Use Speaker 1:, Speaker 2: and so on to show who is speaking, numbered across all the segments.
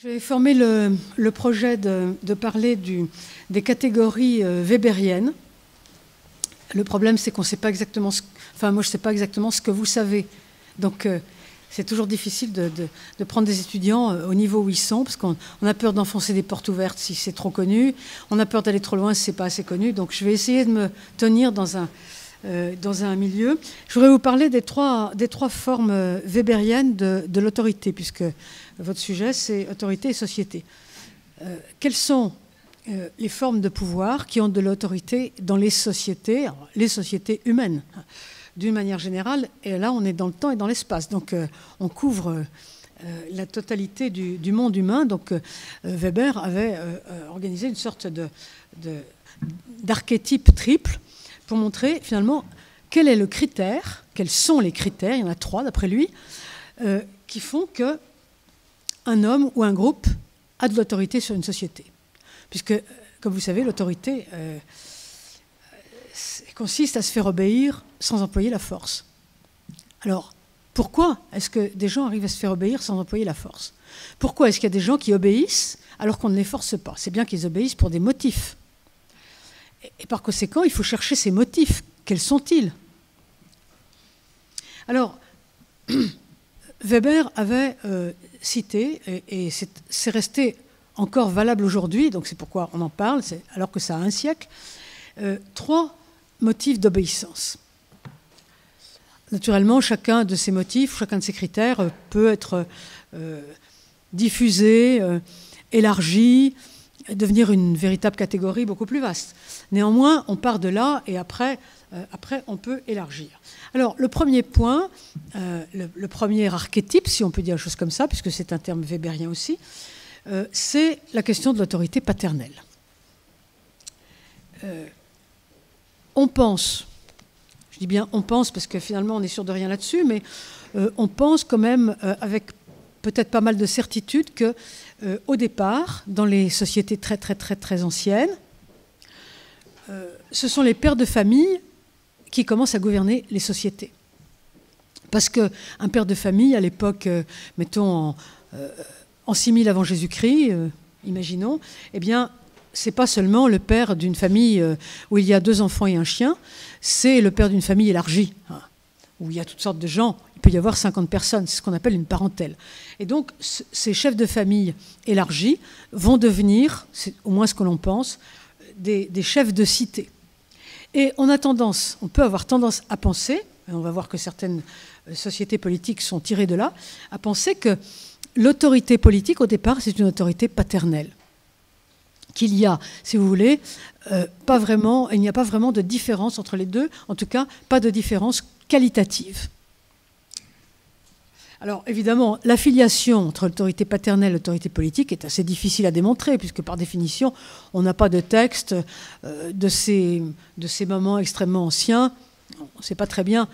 Speaker 1: J'ai formé le projet de parler des catégories weberiennes. Le problème, c'est qu'on ne sait pas exactement enfin, moi, je ne sais pas exactement ce que vous savez. Donc, c'est toujours difficile de prendre des étudiants au niveau où ils sont, parce qu'on a peur d'enfoncer des portes ouvertes si c'est trop connu. On a peur d'aller trop loin si ce n'est pas assez connu. Donc, je vais essayer de me tenir dans un milieu. Je voudrais vous parler des trois formes weberiennes de l'autorité, puisque votre sujet, c'est autorité et société. Quelles sont les formes de pouvoir qui ont de l'autorité dans les sociétés humaines, d'une manière générale, et là, on est dans le temps et dans l'espace. Donc, on couvre la totalité du monde humain. Donc, Weber avait organisé une sorte d'archétype triple pour montrer, finalement, quel est le critère, quels sont les critères, il y en a 3 d'après lui, qui font qu'un homme ou un groupe a de l'autorité sur une société. Puisque, comme vous savez, l'autorité consiste à se faire obéir sans employer la force. Alors, pourquoi est-ce que des gens arrivent à se faire obéir sans employer la force? Pourquoi est-ce qu'il y a des gens qui obéissent alors qu'on ne les force pas? C'est bien qu'ils obéissent pour des motifs. Et par conséquent, il faut chercher ces motifs. Quels sont-ils? Alors, Weber avait cité, et c'est resté encore valable aujourd'hui, donc c'est pourquoi on en parle, alors que ça a un siècle, 3 motifs d'obéissance. Naturellement, chacun de ces motifs, chacun de ces critères peut être diffusé, élargi, devenir une véritable catégorie beaucoup plus vaste. Néanmoins, on part de là et après on peut élargir. Alors, le premier point, le premier archétype, si on peut dire une chose comme ça, puisque c'est un terme weberien aussi, c'est la question de l'autorité paternelle. On pense, je dis bien on pense parce que finalement on n'est sûr de rien là-dessus, mais on pense quand même avec peut-être pas mal de certitude qu'au départ, dans les sociétés très anciennes, ce sont les pères de famille qui commencent à gouverner les sociétés. Parce qu'un père de famille, à l'époque, mettons en 6000 avant Jésus-Christ, imaginons, eh bien, c'est pas seulement le père d'une famille où il y a 2 enfants et un chien, c'est le père d'une famille élargie, hein, où il y a toutes sortes de gens. Il peut y avoir 50 personnes, c'est ce qu'on appelle une parentèle. Et donc, ces chefs de famille élargis vont devenir, c'est au moins ce que l'on pense, des chefs de cité. Et on peut avoir tendance à penser, et on va voir que certaines sociétés politiques sont tirées de là, à penser que l'autorité politique, au départ, c'est une autorité paternelle. Qu'il y a, si vous voulez, il n'y a pas vraiment de différence entre les deux, en tout cas, pas de différence qualitative. Alors, évidemment, l'affiliation entre l'autorité paternelle et l'autorité politique est assez difficile à démontrer, puisque par définition, on n'a pas de texte de ces moments extrêmement anciens. On ne sait pas très bien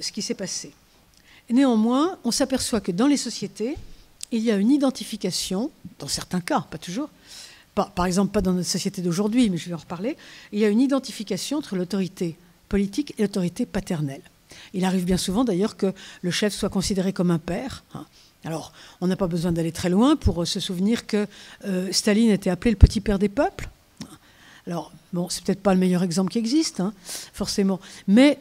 Speaker 1: ce qui s'est passé. Et néanmoins, on s'aperçoit que dans les sociétés, il y a une identification, dans certains cas, pas toujours, par exemple pas dans notre société d'aujourd'hui, mais je vais en reparler, il y a une identification entre l'autorité politique et l'autorité paternelle. Il arrive bien souvent d'ailleurs que le chef soit considéré comme un père. Alors, on n'a pas besoin d'aller très loin pour se souvenir que Staline était appelé le petit père des peuples. Alors, bon, c'est peut-être pas le meilleur exemple qui existe, hein, forcément, mais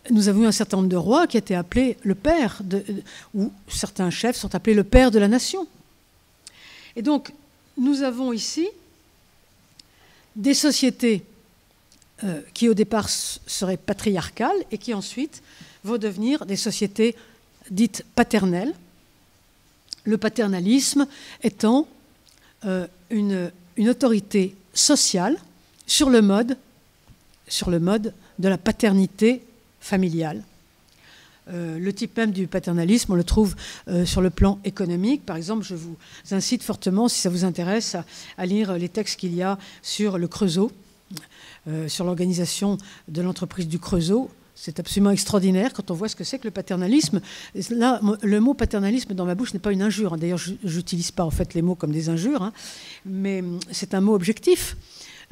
Speaker 1: nous avons eu un certain nombre de rois qui étaient appelés le père, ou certains chefs sont appelés le père de la nation. Et donc, nous avons ici des sociétés qui au départ seraient patriarcales et qui ensuite vont devenir des sociétés dites paternelles, le paternalisme étant une autorité sociale sur le mode de la paternité familiale. Le type même du paternalisme, on le trouve sur le plan économique. Par exemple, je vous incite fortement, si ça vous intéresse, à lire les textes qu'il y a sur le Creusot, sur l'organisation de l'entreprise du Creusot. C'est absolument extraordinaire quand on voit ce que c'est que le paternalisme. Là, le mot paternalisme dans ma bouche n'est pas une injure. D'ailleurs, je n'utilise pas en fait les mots comme des injures, hein, mais c'est un mot objectif.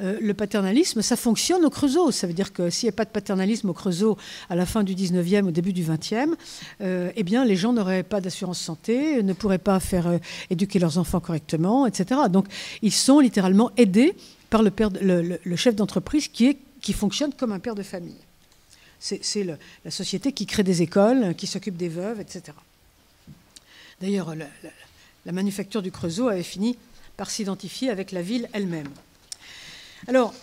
Speaker 1: le paternalisme, ça fonctionne au Creusot. Ça veut dire que s'il n'y a pas de paternalisme au Creusot à la fin du 19e, au début du 20e, eh bien, les gens n'auraient pas d'assurance santé, ne pourraient pas faire éduquer leurs enfants correctement, etc. Donc, ils sont littéralement aidés par le chef d'entreprise qui fonctionne comme un père de famille. C'est la société qui crée des écoles, qui s'occupe des veuves, etc. D'ailleurs, la manufacture du Creusot avait fini par s'identifier avec la ville elle-même. Alors,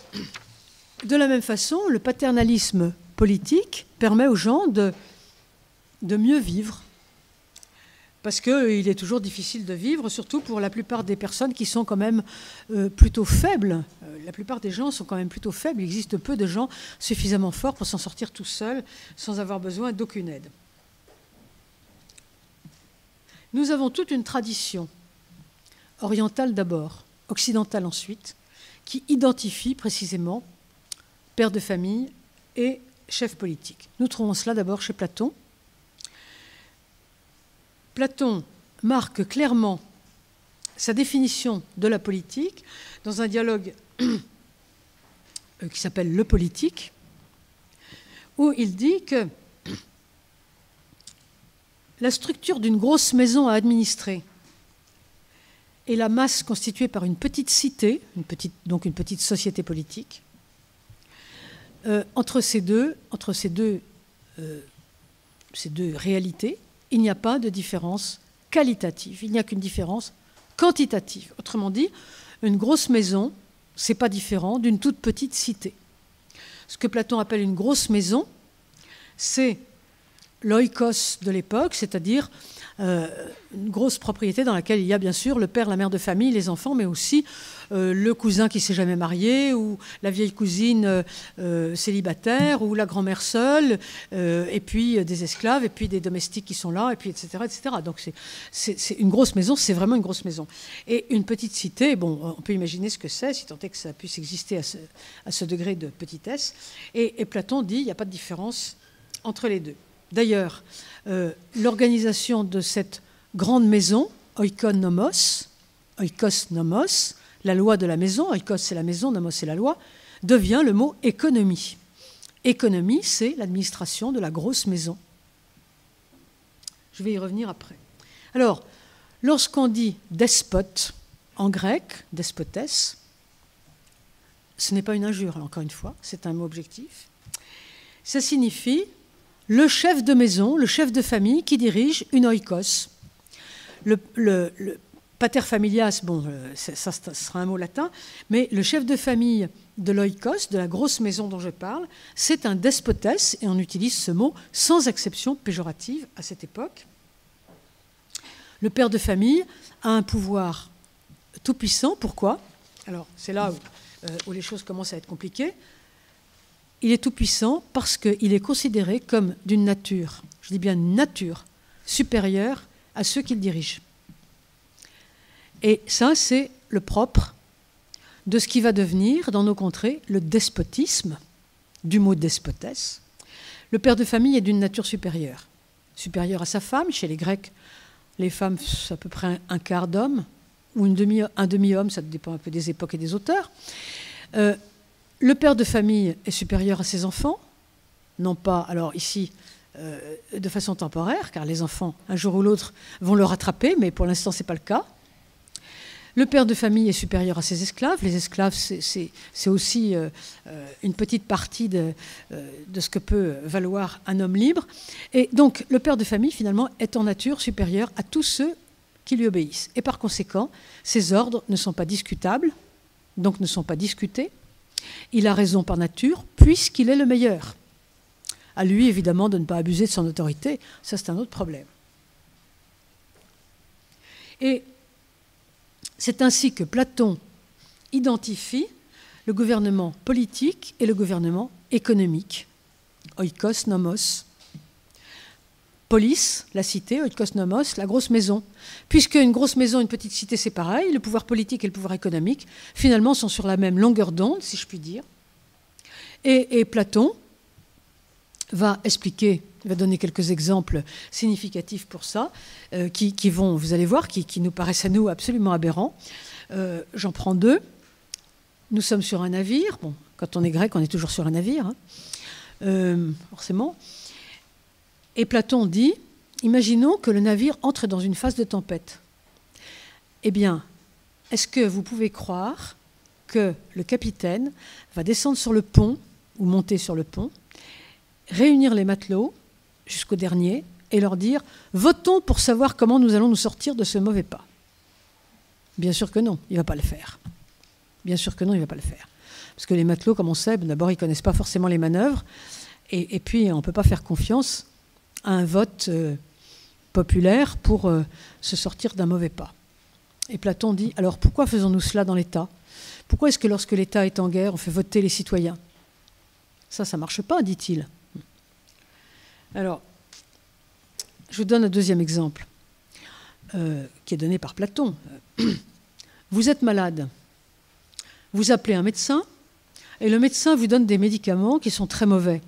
Speaker 1: de la même façon, le paternalisme politique permet aux gens de mieux vivre. Parce qu'il est toujours difficile de vivre, surtout pour la plupart des personnes qui sont quand même plutôt faibles. La plupart des gens sont quand même plutôt faibles. Il existe peu de gens suffisamment forts pour s'en sortir tout seuls, sans avoir besoin d'aucune aide. Nous avons toute une tradition, orientale d'abord, occidentale ensuite, qui identifie précisément père de famille et chef politique. Nous trouvons cela d'abord chez Platon. Platon marque clairement sa définition de la politique dans un dialogue qui s'appelle Le Politique, où il dit que la structure d'une grosse maison à administrer et la masse constituée par une petite cité, donc une petite société politique, entre ces deux réalités, il n'y a pas de différence qualitative, il n'y a qu'une différence quantitative. Autrement dit, une grosse maison, ce n'est pas différent d'une toute petite cité. Ce que Platon appelle une grosse maison, c'est l'oikos de l'époque, c'est-à-dire une grosse propriété dans laquelle il y a bien sûr le père, la mère de famille, les enfants, mais aussi le cousin qui ne s'est jamais marié, ou la vieille cousine célibataire, ou la grand-mère seule, et puis des esclaves, et puis des domestiques qui sont là, et puis etc. etc. Donc c'est une grosse maison, c'est vraiment une grosse maison. Et une petite cité, bon, on peut imaginer ce que c'est, si tant est que ça puisse exister à ce degré de petitesse. Et Platon dit qu'il n'y a pas de différence entre les deux. D'ailleurs, l'organisation de cette grande maison, oikos nomos, la loi de la maison, oikos c'est la maison, nomos c'est la loi, devient le mot économie. Économie, c'est l'administration de la grosse maison. Je vais y revenir après. Alors, lorsqu'on dit despote, en grec, despotes, ce n'est pas une injure, encore une fois, c'est un mot objectif. Ça signifie le chef de maison, le chef de famille qui dirige une oikos. Le pater familias, bon, ça sera un mot latin, mais le chef de famille de l'oikos, de la grosse maison dont je parle, c'est un despotes, et on utilise ce mot sans acception péjorative à cette époque. Le père de famille a un pouvoir tout-puissant. Pourquoi? Alors, c'est là où les choses commencent à être compliquées. Il est tout-puissant parce qu'il est considéré comme d'une nature, je dis bien une nature, supérieure à ceux qu'il dirige. Et ça, c'est le propre de ce qui va devenir, dans nos contrées, le despotisme, du mot despotes. Le père de famille est d'une nature supérieure. Supérieure à sa femme. Chez les Grecs, les femmes, c'est à peu près un quart d'homme, ou un demi-homme, ça dépend un peu des époques et des auteurs. Le père de famille est supérieur à ses enfants, non pas, alors ici, de façon temporaire, car les enfants, un jour ou l'autre, vont le rattraper, mais pour l'instant, ce n'est pas le cas. Le père de famille est supérieur à ses esclaves. Les esclaves, c'est aussi une petite partie de ce que peut valoir un homme libre. Et donc, le père de famille, finalement, est en nature supérieur à tous ceux qui lui obéissent. Et par conséquent, ses ordres ne sont pas discutables, donc ne sont pas discutés. Il a raison par nature, puisqu'il est le meilleur. À lui, évidemment, de ne pas abuser de son autorité, ça c'est un autre problème. Et c'est ainsi que Platon identifie le gouvernement politique et le gouvernement économique. Oikos nomos. Polis, la cité, oikos nomos, la grosse maison. Puisque une grosse maison, une petite cité, c'est pareil, le pouvoir politique et le pouvoir économique, finalement, sont sur la même longueur d'onde, si je puis dire. Et Platon va expliquer, va donner quelques exemples significatifs pour ça, qui vont, vous allez voir, qui nous paraissent à nous absolument aberrants. J'en prends deux. nous sommes sur un navire. Bon, quand on est grec, on est toujours sur un navire, hein, forcément. Et Platon dit, imaginons que le navire entre dans une phase de tempête. Eh bien, est-ce que vous pouvez croire que le capitaine va descendre sur le pont, ou monter sur le pont, réunir les matelots jusqu'au dernier, et leur dire « Votons pour savoir comment nous allons nous sortir de ce mauvais pas ». Bien sûr que non, il ne va pas le faire. Bien sûr que non, il ne va pas le faire. Parce que les matelots, comme on sait, d'abord, ils ne connaissent pas forcément les manœuvres, et puis on ne peut pas faire confiance à un vote populaire pour se sortir d'un mauvais pas. Et Platon dit, alors pourquoi faisons-nous cela dans l'État? Pourquoi est-ce que lorsque l'État est en guerre, on fait voter les citoyens? Ça ne marche pas, dit-il. Alors, je vous donne un deuxième exemple, qui est donné par Platon. Vous êtes malade, vous appelez un médecin, et le médecin vous donne des médicaments qui sont très mauvais,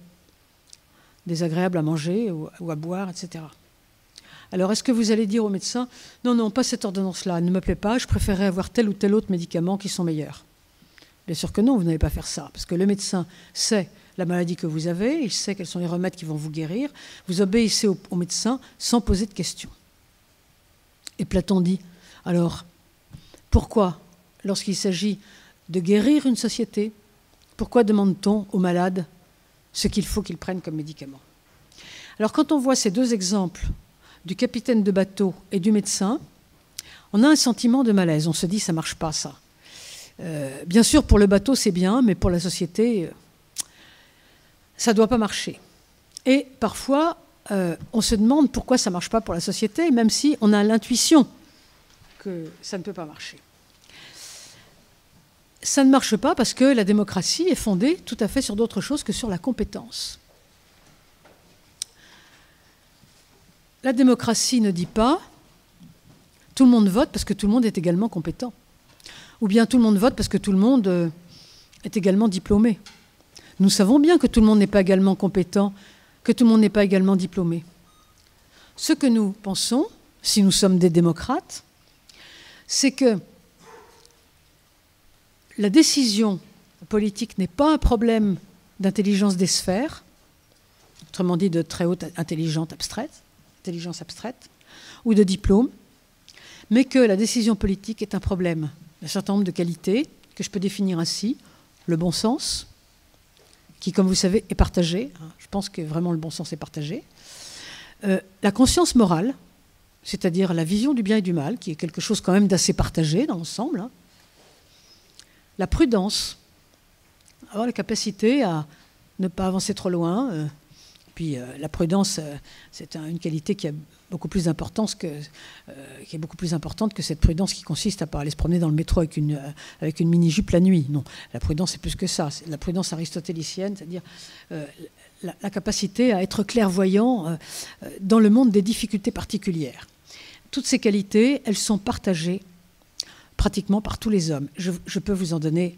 Speaker 1: désagréables à manger ou à boire, etc. Alors, est-ce que vous allez dire au médecin « Non, non, pas cette ordonnance-là, elle ne me plaît pas, je préférerais avoir tel ou tel autre médicament qui sont meilleurs ». Bien sûr que non, vous n'allez pas faire ça, parce que le médecin sait la maladie que vous avez, il sait quels sont les remèdes qui vont vous guérir, vous obéissez au médecin sans poser de questions. Et Platon dit « Alors, pourquoi, lorsqu'il s'agit de guérir une société, pourquoi demande-t-on aux malades ce qu'il faut qu'ils prennent comme médicament ?» Alors, quand on voit ces deux exemples, du capitaine de bateau et du médecin, on a un sentiment de malaise. On se dit, ça ne marche pas, ça. Bien sûr, pour le bateau, c'est bien, mais pour la société, ça ne doit pas marcher. Et parfois, on se demande pourquoi ça ne marche pas pour la société, même si on a l'intuition que ça ne peut pas marcher. Ça ne marche pas parce que la démocratie est fondée tout à fait sur d'autres choses que sur la compétence. La démocratie ne dit pas « tout le monde vote parce que tout le monde est également compétent » ou bien « tout le monde vote parce que tout le monde est également diplômé ». Nous savons bien que tout le monde n'est pas également compétent, que tout le monde n'est pas également diplômé. Ce que nous pensons, si nous sommes des démocrates, c'est que la décision politique n'est pas un problème d'intelligence des sphères, autrement dit de très haute intelligence abstraite, ou de diplôme, mais que la décision politique est un problème d'un certain nombre de qualités que je peux définir ainsi. Le bon sens, qui, comme vous savez, est partagé. Je pense que vraiment le bon sens est partagé. La conscience morale, c'est-à-dire la vision du bien et du mal, qui est quelque chose quand même d'assez partagé dans l'ensemble. La prudence, avoir la capacité à ne pas avancer trop loin. Puis la prudence, c'est une qualité qui a beaucoup plus d'importance qui est beaucoup plus importante que cette prudence qui consiste à pas aller se promener dans le métro avec une mini-jupe la nuit. Non, la prudence, c'est plus que ça. C'est la prudence aristotélicienne, c'est-à-dire la capacité à être clairvoyant dans le monde des difficultés particulières. Toutes ces qualités, elles sont partagées pratiquement par tous les hommes. Je peux vous en donner...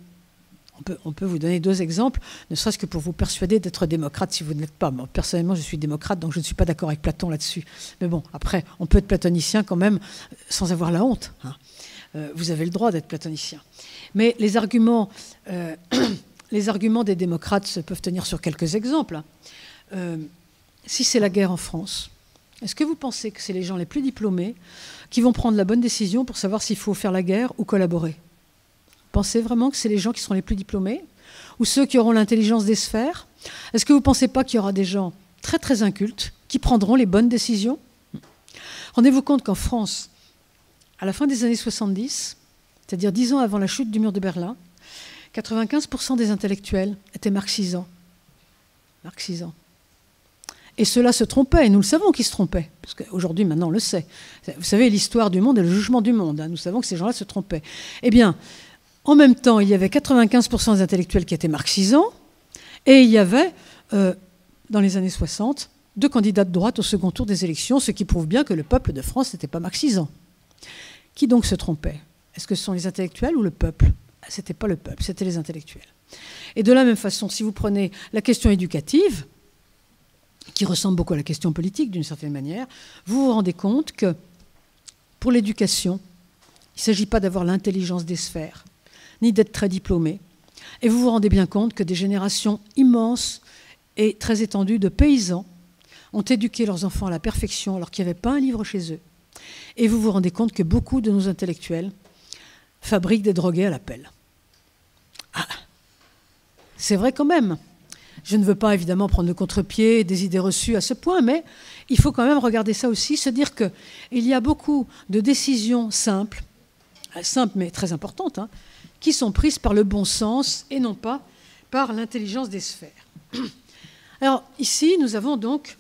Speaker 1: On peut vous donner deux exemples, ne serait-ce que pour vous persuader d'être démocrate si vous ne l'êtes pas. Moi, personnellement, je suis démocrate, donc je ne suis pas d'accord avec Platon là-dessus. Mais bon, après, on peut être platonicien quand même sans avoir la honte. Hein. Vous avez le droit d'être platonicien. Mais les arguments des démocrates peuvent tenir sur quelques exemples. Si c'est la guerre en France, est-ce que vous pensez que c'est les gens les plus diplômés qui vont prendre la bonne décision pour savoir s'il faut faire la guerre ou collaborer ? Pensez vraiment que c'est les gens qui seront les plus diplômés ou ceux qui auront l'intelligence des sphères? Est-ce que vous ne pensez pas qu'il y aura des gens très très incultes qui prendront les bonnes décisions? Rendez-vous compte qu'en France, à la fin des années 70, c'est-à-dire 10 ans avant la chute du mur de Berlin, 95% des intellectuels étaient marxisants. Marxisants. Et ceux-là se trompaient, et nous le savons qu'ils se trompaient, parce qu'aujourd'hui, maintenant, on le sait. Vous savez, l'histoire du monde et le jugement du monde, hein, nous savons que ces gens-là se trompaient. Eh bien, en même temps, il y avait 95% des intellectuels qui étaient marxisants, et il y avait, dans les années 60, 2 candidats de droite au second tour des élections, ce qui prouve bien que le peuple de France n'était pas marxisant. Qui donc se trompait? Est-ce que ce sont les intellectuels ou le peuple? Ce n'était pas le peuple, c'était les intellectuels. Et de la même façon, si vous prenez la question éducative, qui ressemble beaucoup à la question politique d'une certaine manière, vous vous rendez compte que pour l'éducation, il ne s'agit pas d'avoir l'intelligence des sphères, ni d'être très diplômé. Et vous vous rendez bien compte que des générations immenses et très étendues de paysans ont éduqué leurs enfants à la perfection alors qu'il n'y avait pas un livre chez eux. Et vous vous rendez compte que beaucoup de nos intellectuels fabriquent des drogués à la pelle. Ah, c'est vrai quand même. Je ne veux pas évidemment prendre le contre-pied des idées reçues à ce point, mais il faut quand même regarder ça aussi, se dire qu'il y a beaucoup de décisions simples mais très importantes, hein, qui sont prises par le bon sens et non pas par l'intelligence des sphères. Alors ici, nous avons donc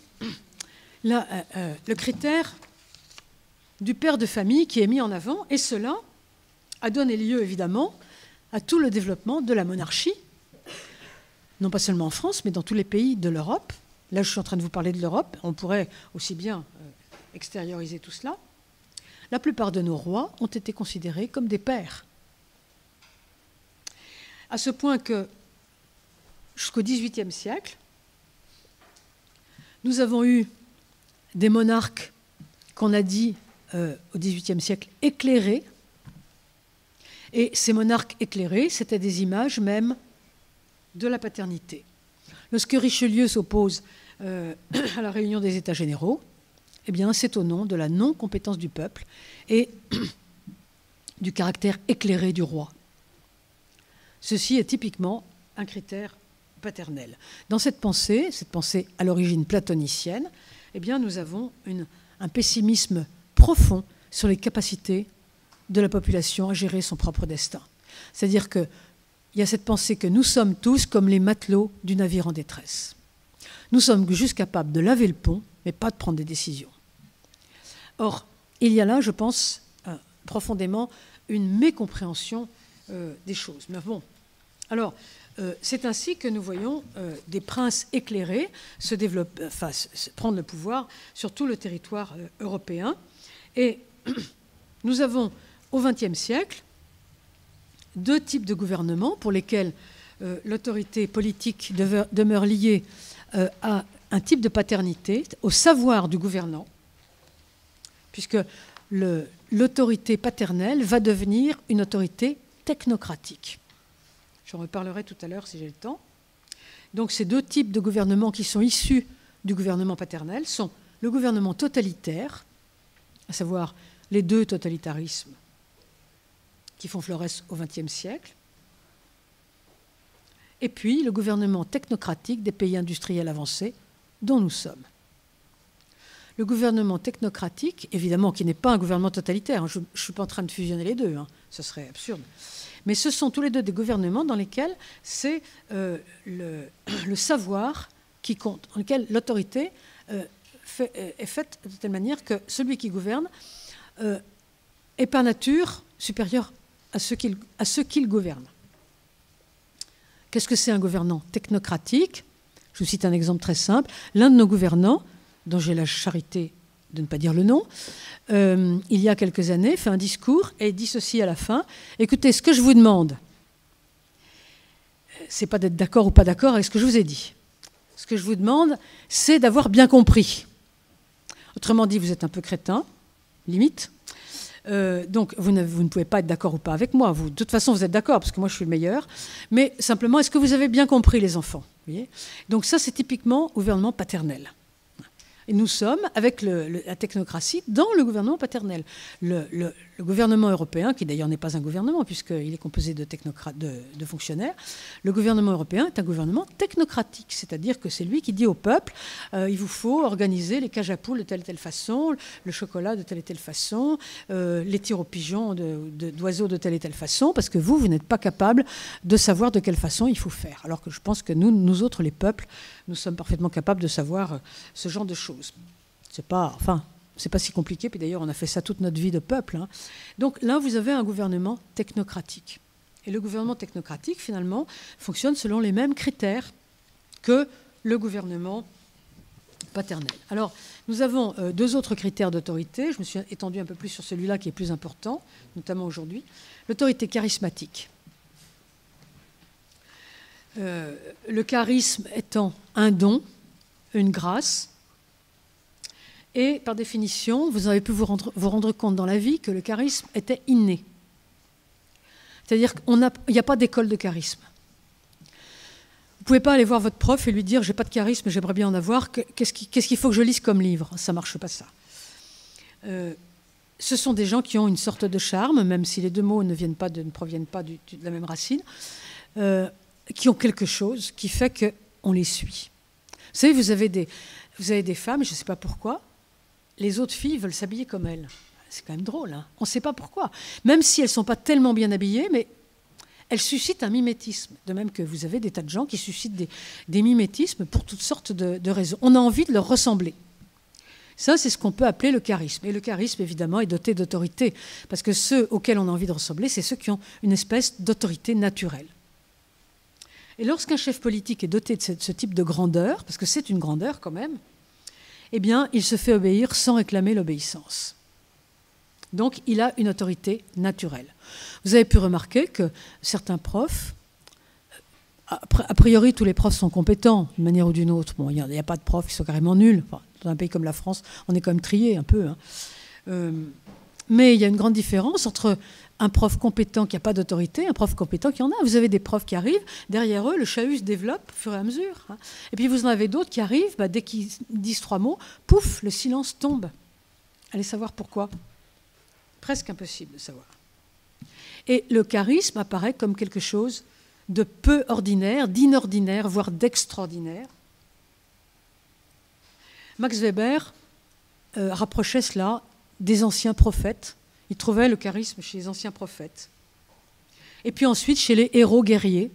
Speaker 1: le critère du père de famille qui est mis en avant, et cela a donné lieu évidemment à tout le développement de la monarchie, non pas seulement en France, mais dans tous les pays de l'Europe. Là, je suis en train de vous parler de l'Europe, on pourrait aussi bien extérioriser tout cela. La plupart de nos rois ont été considérés comme des pères. À ce point que, jusqu'au XVIIIe siècle, nous avons eu des monarques qu'on a dit, au XVIIIe siècle, éclairés. Et ces monarques éclairés, c'était des images même de la paternité. Lorsque Richelieu s'oppose à la réunion des États généraux, eh bien, c'est au nom de la non-compétence du peuple et du caractère éclairé du roi. Ceci est typiquement un critère paternel. Dans cette pensée à l'origine platonicienne, eh bien, nous avons un pessimisme profond sur les capacités de la population à gérer son propre destin. C'est-à-dire qu'il y a cette pensée que nous sommes tous comme les matelots du navire en détresse. Nous sommes juste capables de laver le pont, mais pas de prendre des décisions. Or, il y a là, je pense, profondément une mécompréhension des choses. Mais bon, alors, c'est ainsi que nous voyons des princes éclairés se développer, prendre le pouvoir sur tout le territoire européen. Et nous avons, au XXe siècle, deux types de gouvernements pour lesquels l'autorité politique demeure liée à un type de paternité, au savoir du gouvernant, puisque l'autorité paternelle va devenir une autorité technocratique. J'en reparlerai tout à l'heure si j'ai le temps. Donc ces deux types de gouvernements qui sont issus du gouvernement paternel sont le gouvernement totalitaire, à savoir les deux totalitarismes qui font florès au XXe siècle, et puis le gouvernement technocratique des pays industriels avancés dont nous sommes. Le gouvernement technocratique, évidemment, qui n'est pas un gouvernement totalitaire, hein, je ne suis pas en train de fusionner les deux, hein, ce serait absurde, mais ce sont tous les deux des gouvernements dans lesquels c'est le savoir qui compte, dans lequel l'autorité est faite de telle manière que celui qui gouverne est par nature supérieur à ceux qu'il gouverne. Qu'est-ce que c'est un gouvernant technocratique? Je vous cite un exemple très simple. L'un de nos gouvernants, dont j'ai la charité de ne pas dire le nom, il y a quelques années, fait un discours et dit ceci à la fin. Écoutez, ce que je vous demande, c'est pas d'être d'accord ou pas d'accord avec ce que je vous ai dit. Ce que je vous demande, c'est d'avoir bien compris. Autrement dit, vous êtes un peu crétin, limite. Donc, vous ne pouvez pas être d'accord ou pas avec moi. De toute façon, vous êtes d'accord, parce que moi, je suis le meilleur. Mais simplement, est-ce que vous avez bien compris, les enfants? Vous voyez? Donc ça, c'est typiquement gouvernement paternel. Et nous sommes, avec la technocratie, dans le gouvernement paternel. Le gouvernement européen, qui d'ailleurs n'est pas un gouvernement, puisqu'il est composé de fonctionnaires, le gouvernement européen est un gouvernement technocratique, c'est-à-dire que c'est lui qui dit au peuple, il vous faut organiser les cages à poules de telle et telle façon, le chocolat de telle et telle façon, les tirs aux pigeons d'oiseaux de telle et telle façon, parce que vous n'êtes pas capable de savoir de quelle façon il faut faire. Alors que je pense que nous autres, les peuples, nous sommes parfaitement capables de savoir ce genre de choses. C'est pas si compliqué, puis d'ailleurs on a fait ça toute notre vie de peuple. Hein. Donc là, vous avez un gouvernement technocratique. Et le gouvernement technocratique, finalement, fonctionne selon les mêmes critères que le gouvernement paternel. Alors, nous avons deux autres critères d'autorité. Je me suis étendue un peu plus sur celui-là qui est plus important, notamment aujourd'hui. L'autorité charismatique. Le charisme étant un don, une grâce, et par définition, vous avez pu vous rendre compte dans la vie que le charisme était inné. C'est-à-dire qu'il n'y a pas d'école de charisme. ne pouvez pas aller voir votre prof et lui dire « j'ai pas de charisme, j'aimerais bien en avoir, qu'est-ce qu'il faut que je lise comme livre ?» Ça ne marche pas, ça. Ce sont des gens qui ont une sorte de charme, même si les deux mots ne proviennent pas de la même racine, qui ont quelque chose qui fait qu'on les suit. Vous savez, vous avez des femmes, je ne sais pas pourquoi, les autres filles veulent s'habiller comme elles. C'est quand même drôle, hein. On ne sait pas pourquoi. Même si elles ne sont pas tellement bien habillées, mais elles suscitent un mimétisme. De même que vous avez des tas de gens qui suscitent des mimétismes pour toutes sortes de raisons. On a envie de leur ressembler. Ça, c'est ce qu'on peut appeler le charisme. Et le charisme, évidemment, est doté d'autorité. Parce que ceux auxquels on a envie de ressembler, c'est ceux qui ont une espèce d'autorité naturelle. Et lorsqu'un chef politique est doté de ce type de grandeur, parce que c'est une grandeur quand même, eh bien, il se fait obéir sans réclamer l'obéissance. Donc, il a une autorité naturelle. Vous avez pu remarquer que certains profs, a priori, tous les profs sont compétents d'une manière ou d'une autre. Bon, il n'y a pas de profs qui sont carrément nuls. Enfin, dans un pays comme la France, on est quand même trié un peu, hein. Mais il y a une grande différence entre un prof compétent qui n'a pas d'autorité et un prof compétent qui en a. Vous avez des profs qui arrivent, derrière eux, le chahut se développe au fur et à mesure, hein. Et puis vous en avez d'autres qui arrivent, dès qu'ils disent 3 mots, pouf, le silence tombe. Allez savoir pourquoi. Presque impossible de savoir. Et le charisme apparaît comme quelque chose de peu ordinaire, d'inordinaire, voire d'extraordinaire. Max Weber rapprochait cela des anciens prophètes. Il trouvait le charisme chez les anciens prophètes. Et puis ensuite chez les héros guerriers.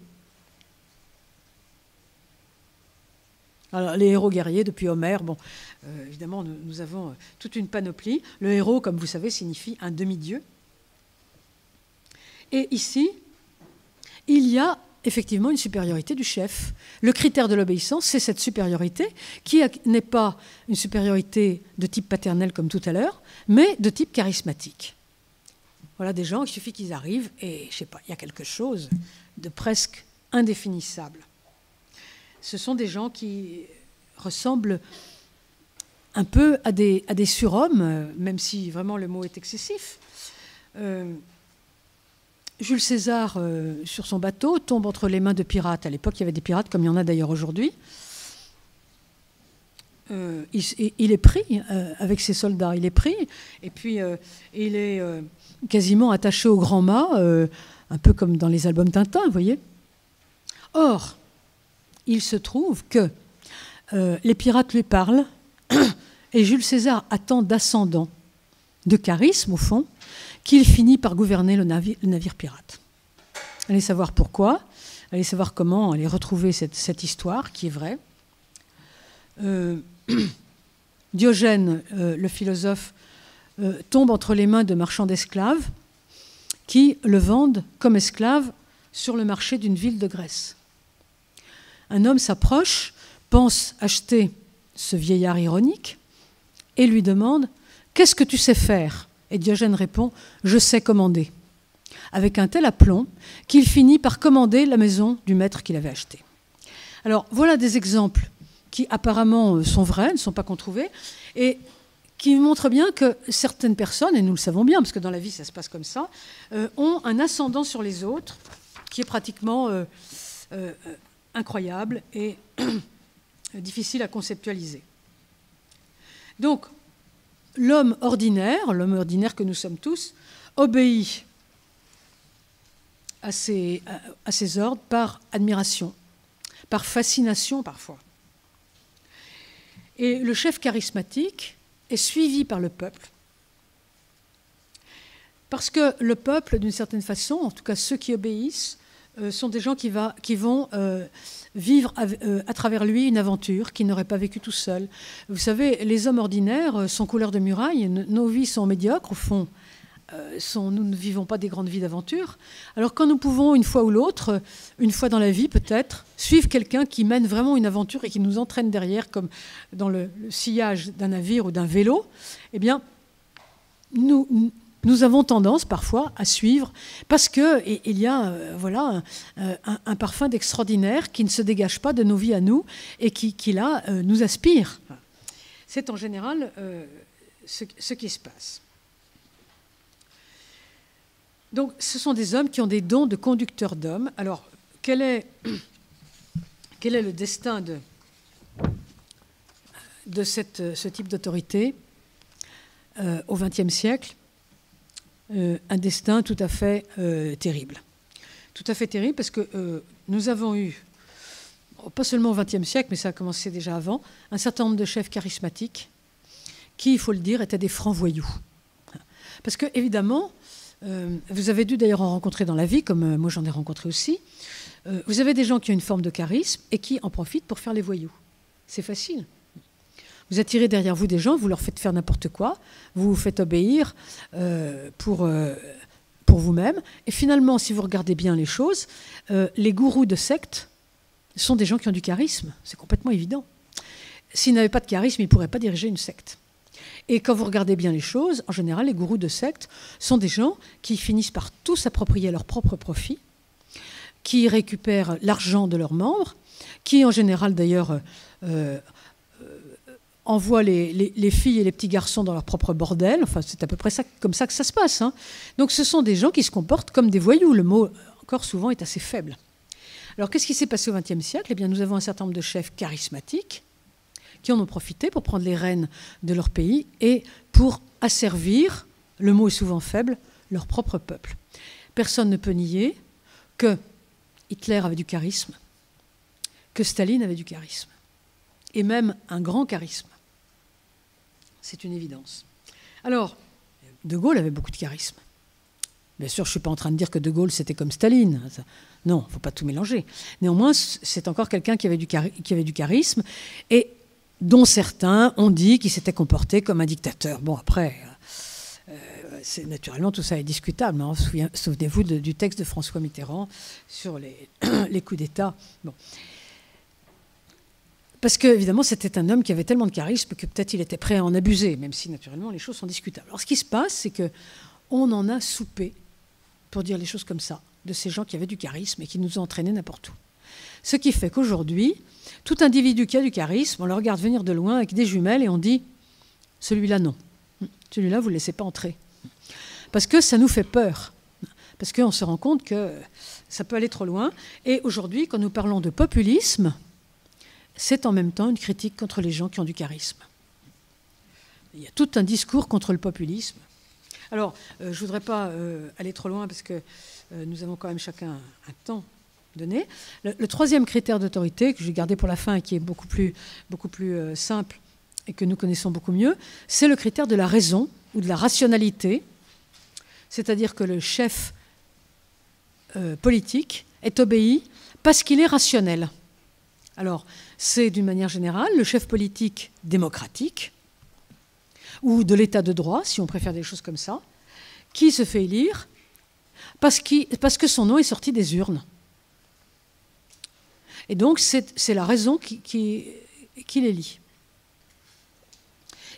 Speaker 1: Alors, les héros guerriers, depuis Homère, bon, évidemment, nous avons toute une panoplie. Le héros, comme vous savez, signifie un demi-dieu. Et ici, il y a effectivement une supériorité du chef. Le critère de l'obéissance, c'est cette supériorité qui n'est pas une supériorité de type paternel comme tout à l'heure, mais de type charismatique. Voilà des gens, il suffit qu'ils arrivent et, je ne sais pas, il y a quelque chose de presque indéfinissable. Ce sont des gens qui ressemblent un peu à des surhommes, même si vraiment le mot est excessif. Jules César, sur son bateau, tombe entre les mains de pirates. À l'époque, il y avait des pirates, comme il y en a d'ailleurs aujourd'hui. Il est pris avec ses soldats. Il est pris, et puis il est quasiment attaché au grand mât, un peu comme dans les albums Tintin, vous voyez. Or, il se trouve que les pirates lui parlent, et Jules César a tant d'ascendant, de charisme au fond, qu'il finit par gouverner le navire pirate. Allez savoir pourquoi, allez savoir comment, allez retrouver cette histoire qui est vraie. Diogène, le philosophe, tombe entre les mains de marchands d'esclaves qui le vendent comme esclave sur le marché d'une ville de Grèce. Un homme s'approche, pense acheter ce vieillard ironique et lui demande « Qu'est-ce que tu sais faire ?» Et Diogène répond « Je sais commander », avec un tel aplomb qu'il finit par commander la maison du maître qu'il avait acheté. Alors voilà des exemples qui apparemment sont vrais, ne sont pas controuvés, et qui montrent bien que certaines personnes, et nous le savons bien, parce que dans la vie ça se passe comme ça, ont un ascendant sur les autres qui est pratiquement incroyable et difficile à conceptualiser. Donc, l'homme ordinaire que nous sommes tous, obéit à ses ordres par admiration, par fascination parfois. Et le chef charismatique est suivi par le peuple, parce que le peuple, d'une certaine façon, en tout cas ceux qui obéissent, sont des gens qui vont vivre à travers lui une aventure qu'ils n'auraient pas vécue tout seuls. Vous savez, les hommes ordinaires sont couleur de muraille, nos vies sont médiocres, au fond, nous ne vivons pas des grandes vies d'aventure. Alors quand nous pouvons, une fois ou l'autre, une fois dans la vie peut-être, suivre quelqu'un qui mène vraiment une aventure et qui nous entraîne derrière, comme dans le sillage d'un navire ou d'un vélo, eh bien, nous avons tendance parfois à suivre parce qu'il y a un parfum d'extraordinaire qui ne se dégage pas de nos vies à nous et qui là, nous aspire. C'est en général ce qui se passe. Donc ce sont des hommes qui ont des dons de conducteurs d'hommes. Alors quelle est quel est le destin de ce type d'autorité au XXe siècle? Un destin tout à fait terrible. Tout à fait terrible parce que nous avons eu, pas seulement au XXe siècle, mais ça a commencé déjà avant, un certain nombre de chefs charismatiques qui, il faut le dire, étaient des francs voyous. Parce que, évidemment, vous avez dû d'ailleurs en rencontrer dans la vie, comme moi j'en ai rencontré aussi, vous avez des gens qui ont une forme de charisme et qui en profitent pour faire les voyous. C'est facile. Vous attirez derrière vous des gens, vous leur faites faire n'importe quoi, vous vous faites obéir pour vous-même. Et finalement, si vous regardez bien les choses, les gourous de sectes sont des gens qui ont du charisme. C'est complètement évident. S'ils n'avaient pas de charisme, ils ne pourraient pas diriger une secte. Et quand vous regardez bien les choses, en général, les gourous de sectes sont des gens qui finissent par tout s'approprier à leur propre profit, qui récupèrent l'argent de leurs membres, qui en général d'ailleurs envoient les filles et les petits garçons dans leur propre bordel. Enfin, c'est à peu près comme ça que ça se passe. Hein. Donc ce sont des gens qui se comportent comme des voyous. Le mot, encore souvent, est assez faible. Alors qu'est-ce qui s'est passé au XXe siècle? Eh bien, nous avons un certain nombre de chefs charismatiques qui en ont profité pour prendre les rênes de leur pays et pour asservir, le mot est souvent faible, leur propre peuple. Personne ne peut nier que Hitler avait du charisme, que Staline avait du charisme, et même un grand charisme. C'est une évidence. Alors, De Gaulle avait beaucoup de charisme. Bien sûr, je ne suis pas en train de dire que De Gaulle, c'était comme Staline. Non, il ne faut pas tout mélanger. Néanmoins, c'est encore quelqu'un qui avait du charisme, et dont certains ont dit qu'il s'était comporté comme un dictateur. Bon, après, naturellement, tout ça est discutable. Hein. Souvenez-vous du texte de François Mitterrand sur les coups d'État. Bon. Parce que, évidemment, c'était un homme qui avait tellement de charisme que peut-être il était prêt à en abuser, même si, naturellement, les choses sont discutables. Alors, ce qui se passe, c'est qu'on en a soupé, pour dire les choses comme ça, de ces gens qui avaient du charisme et qui nous ont entraînés n'importe où. Ce qui fait qu'aujourd'hui, tout individu qui a du charisme, on le regarde venir de loin avec des jumelles et on dit « celui-là, non. Celui-là, vous ne le laissez pas entrer. » Parce que ça nous fait peur. Parce qu'on se rend compte que ça peut aller trop loin. Et aujourd'hui, quand nous parlons de populisme, c'est en même temps une critique contre les gens qui ont du charisme. Il y a tout un discours contre le populisme. Alors, je ne voudrais pas aller trop loin parce que nous avons quand même chacun un temps donné. Le troisième critère d'autorité que j'ai gardé pour la fin et qui est beaucoup plus simple et que nous connaissons beaucoup mieux, c'est le critère de la raison ou de la rationalité, c'est-à-dire que le chef politique est obéi parce qu'il est rationnel. Alors, c'est d'une manière générale le chef politique démocratique ou de l'état de droit, si on préfère des choses comme ça, qui se fait élire parce que son nom est sorti des urnes. Et donc, c'est la raison qui l'élit.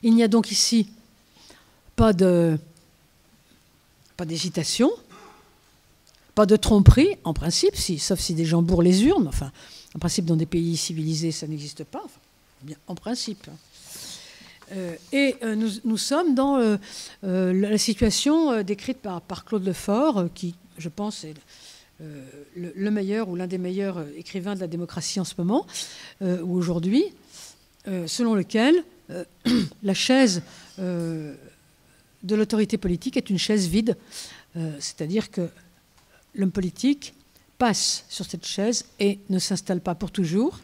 Speaker 1: Il n'y a donc ici pas d'hésitation, pas de tromperie, en principe, sauf si des gens bourrent les urnes. Enfin, en principe, dans des pays civilisés, ça n'existe pas. Enfin, bien, en principe. Nous sommes dans la situation décrite par Claude Lefort, qui, je pense, est le meilleur ou l'un des meilleurs écrivains de la démocratie en ce moment, ou aujourd'hui, selon lequel la chaise de l'autorité politique est une chaise vide, c'est-à-dire que l'homme politique passe sur cette chaise et ne s'installe pas pour toujours,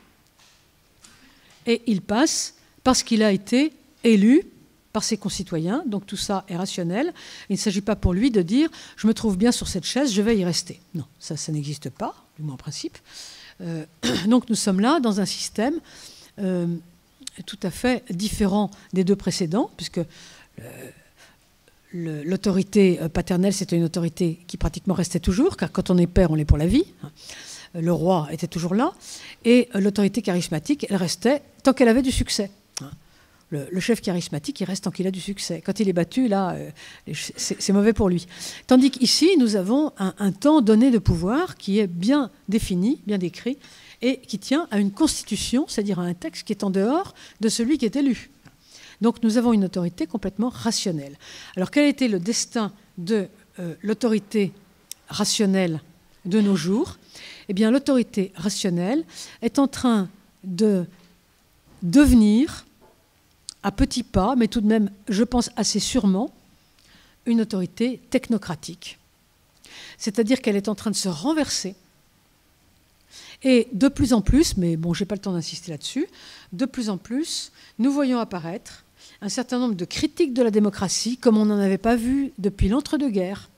Speaker 1: et il passe parce qu'il a été élu par ses concitoyens, donc tout ça est rationnel. Il ne s'agit pas pour lui de dire « je me trouve bien sur cette chaise, je vais y rester ». Non, ça n'existe pas, du moins en principe. Donc nous sommes là dans un système tout à fait différent des deux précédents, puisque l'autorité paternelle, c'était une autorité qui pratiquement restait toujours, car quand on est père, on l'est pour la vie. Le roi était toujours là. Et l'autorité charismatique, elle restait tant qu'elle avait du succès. Le chef charismatique, il reste tant qu'il a du succès. Quand il est battu, là, c'est mauvais pour lui. Tandis qu'ici, nous avons un temps donné de pouvoir qui est bien défini, bien décrit, et qui tient à une constitution, c'est-à-dire à un texte qui est en dehors de celui qui est élu. Donc nous avons une autorité complètement rationnelle. Alors quel a été le destin de l'autorité rationnelle de nos jours? eh bien, l'autorité rationnelle est en train de devenir, à petits pas, mais tout de même, je pense assez sûrement, une autorité technocratique. C'est-à-dire qu'elle est en train de se renverser. Et de plus en plus, mais bon, je n'ai pas le temps d'insister là-dessus, de plus en plus, nous voyons apparaître un certain nombre de critiques de la démocratie, comme on n'en avait pas vu depuis l'entre-deux-guerres.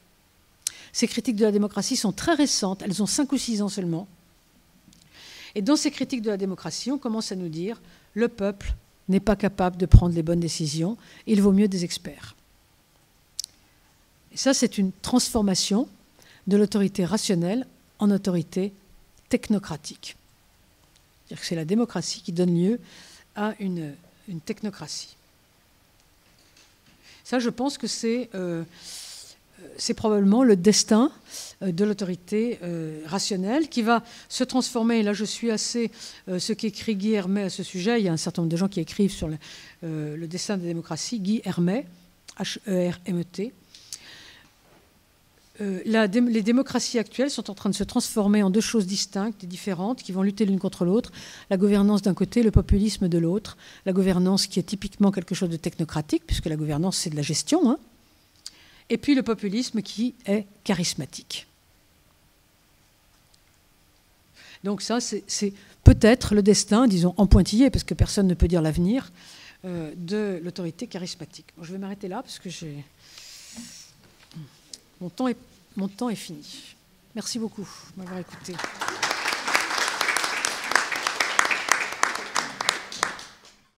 Speaker 1: Ces critiques de la démocratie sont très récentes, elles ont 5 ou 6 ans seulement. Et dans ces critiques de la démocratie, on commence à nous dire « le peuple n'est pas capable de prendre les bonnes décisions, il vaut mieux des experts ». Et ça, c'est une transformation de l'autorité rationnelle en autorité technocratique. C'est-à-dire que c'est la démocratie qui donne lieu à une technocratie. Ça, je pense que c'est probablement le destin de l'autorité rationnelle qui va se transformer. Et là, je suis assez ce qu'écrit Guy Hermet à ce sujet. Il y a un certain nombre de gens qui écrivent sur le destin de la démocratie. Guy Hermet, H-E-R-M-E-T. Les démocraties actuelles sont en train de se transformer en 2 choses distinctes et différentes qui vont lutter l'une contre l'autre. La gouvernance d'un côté, le populisme de l'autre. La gouvernance qui est typiquement quelque chose de technocratique, puisque la gouvernance, c'est de la gestion, hein. Et puis le populisme qui est charismatique. Donc ça, c'est peut-être le destin, disons en pointillé, parce que personne ne peut dire l'avenir, de l'autorité charismatique. Bon, je vais m'arrêter là, parce que mon temps est fini. Merci beaucoup de m'avoir écouté.